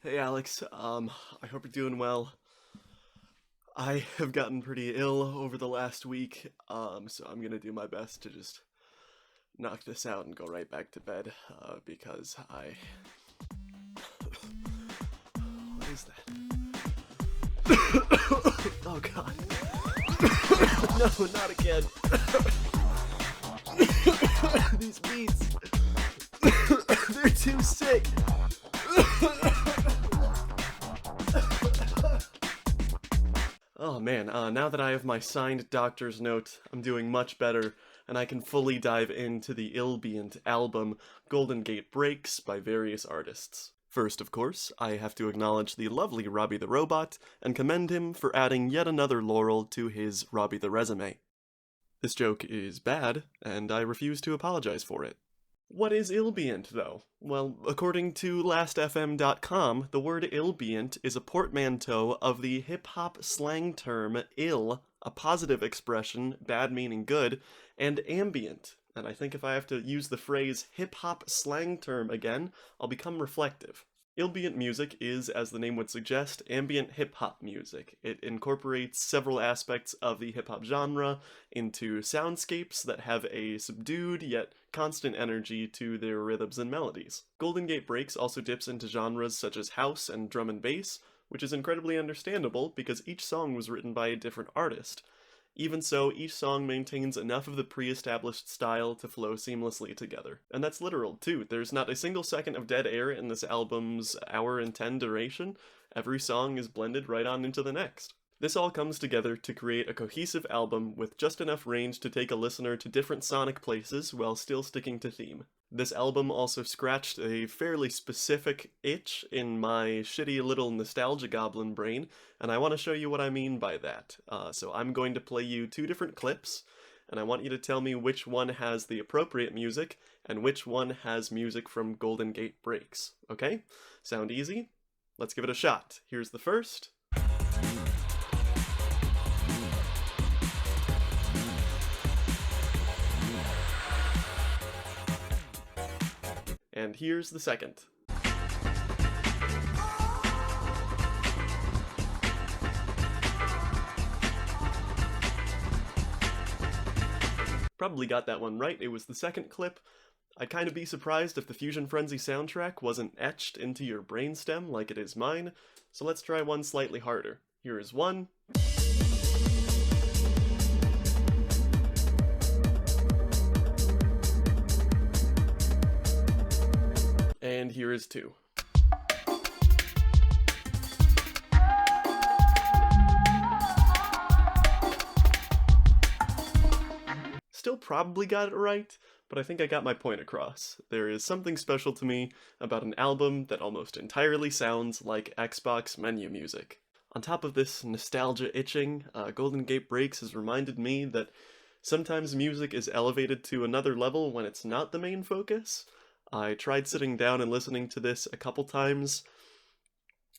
Hey Alex, I hope you're doing well. I have gotten pretty ill over the last week, so I'm gonna do my best to just knock this out and go right back to bed, because I... What is that? Oh god. No, not again. These beats. They're too sick. Oh man, now that I have my signed doctor's note, I'm doing much better, and I can fully dive into the Illbient album Golden Gate Breaks by various artists. First, of course, I have to acknowledge the lovely Robbie the Robot, and commend him for adding yet another laurel to his Robbie the Resume. This joke is bad, and I refuse to apologize for it. What is illbient, though? Well, according to lastfm.com, the word illbient is a portmanteau of the hip-hop slang term ill, a positive expression, bad meaning good, and ambient. And I think if I have to use the phrase hip-hop slang term again, I'll become reflective. Illbient music is, as the name would suggest, ambient hip-hop music. It incorporates several aspects of the hip-hop genre into soundscapes that have a subdued yet constant energy to their rhythms and melodies. Golden Gate Breaks also dips into genres such as house and drum and bass, which is incredibly understandable because each song was written by a different artist. Even so, each song maintains enough of the pre-established style to flow seamlessly together. And that's literal, too. There's not a single second of dead air in this album's hour and 10 duration. Every song is blended right on into the next. This all comes together to create a cohesive album with just enough range to take a listener to different sonic places while still sticking to theme. This album also scratched a fairly specific itch in my shitty little nostalgia goblin brain, and I want to show you what I mean by that. So I'm going to play you two different clips, and I want you to tell me which one has the appropriate music, and which one has music from Golden Gate Breaks, okay? Sound easy? Let's give it a shot. Here's the first. And here's the second. Probably got that one right. It was the second clip. I'd kind of be surprised if the Fusion Frenzy soundtrack wasn't etched into your brainstem like it is mine, so let's try one slightly harder. Here is one. And here is two. Still probably got it right, but I think I got my point across. There is something special to me about an album that almost entirely sounds like Xbox menu music. On top of this nostalgia itching, Golden Gate Breaks has reminded me that sometimes music is elevated to another level when it's not the main focus. I tried sitting down and listening to this a couple times,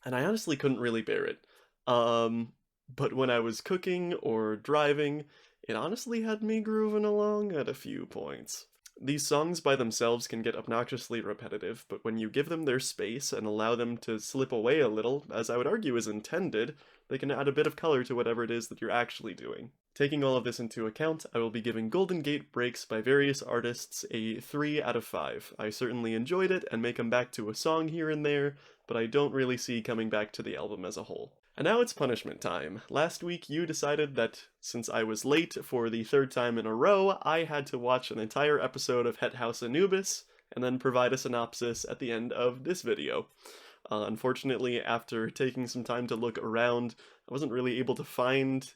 and I honestly couldn't really bear it. But when I was cooking or driving, it honestly had me grooving along at a few points. These songs by themselves can get obnoxiously repetitive, but when you give them their space and allow them to slip away a little, as I would argue is intended, they can add a bit of color to whatever it is that you're actually doing. Taking all of this into account, I will be giving Golden Gate Breaks by various artists a 3 out of 5. I certainly enjoyed it and may come back to a song here and there, but I don't really see coming back to the album as a whole. And now it's punishment time. Last week you decided that since I was late for the third time in a row, I had to watch an entire episode of Het Huis Anubis and then provide a synopsis at the end of this video. Unfortunately, after taking some time to look around, I wasn't really able to find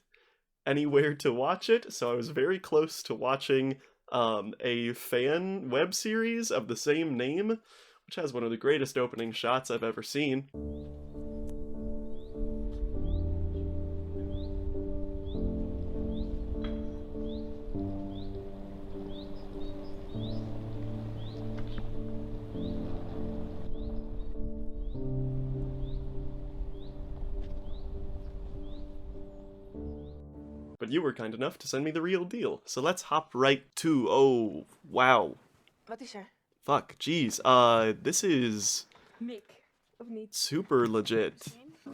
anywhere to watch it, so I was very close to watching a fan web series of the same name, which has one of the greatest opening shots I've ever seen. But you were kind enough to send me the real deal, so let's hop right to... Oh, wow. Wat is er? Fuck, jeez. This is... Mick, Super legit.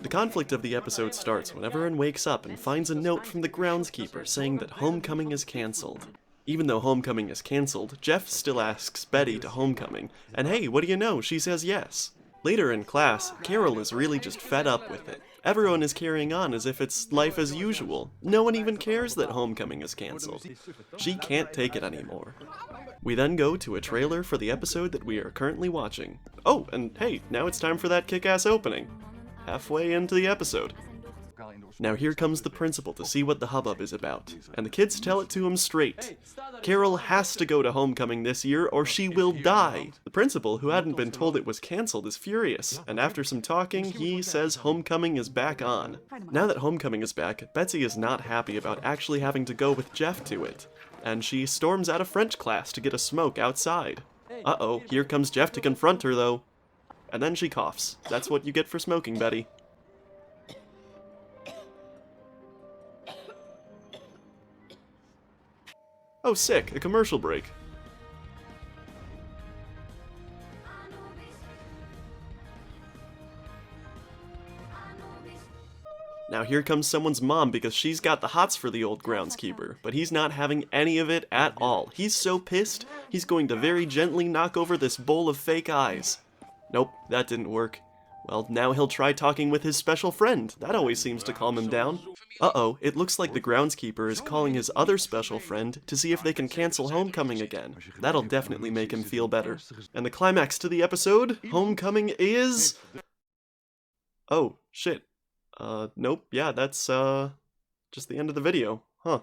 The conflict of the episode starts when everyone wakes up and finds a note from the groundskeeper saying that homecoming is cancelled. Even though homecoming is cancelled, Jeff still asks Betty to homecoming, and hey, what do you know, she says yes. Later in class, Carol is really just fed up with it. Everyone is carrying on as if it's life as usual. No one even cares that homecoming is cancelled. She can't take it anymore. We then go to a trailer for the episode that we are currently watching. Oh, and hey, now it's time for that kick-ass opening. Halfway into the episode. Now here comes the principal to see what the hubbub is about, and the kids tell it to him straight. Carol has to go to homecoming this year or she will die. The principal, who hadn't been told it was cancelled, is furious, and after some talking, he says homecoming is back on. Now that homecoming is back, Betsy is not happy about actually having to go with Jeff to it, and she storms out of French class to get a smoke outside. Uh-oh, here comes Jeff to confront her though. And then she coughs. That's what you get for smoking, Betty. Oh, sick, a commercial break. Now here comes someone's mom because she's got the hots for the old groundskeeper, but he's not having any of it at all. He's so pissed, he's going to very gently knock over this bowl of fake eyes. Nope, that didn't work. Well, now he'll try talking with his special friend. That always seems to calm him down. Uh-oh, it looks like the groundskeeper is calling his other special friend to see if they can cancel homecoming again. That'll definitely make him feel better. And the climax to the episode, homecoming is... Oh, shit. Nope, yeah, that's, just the end of the video. Huh.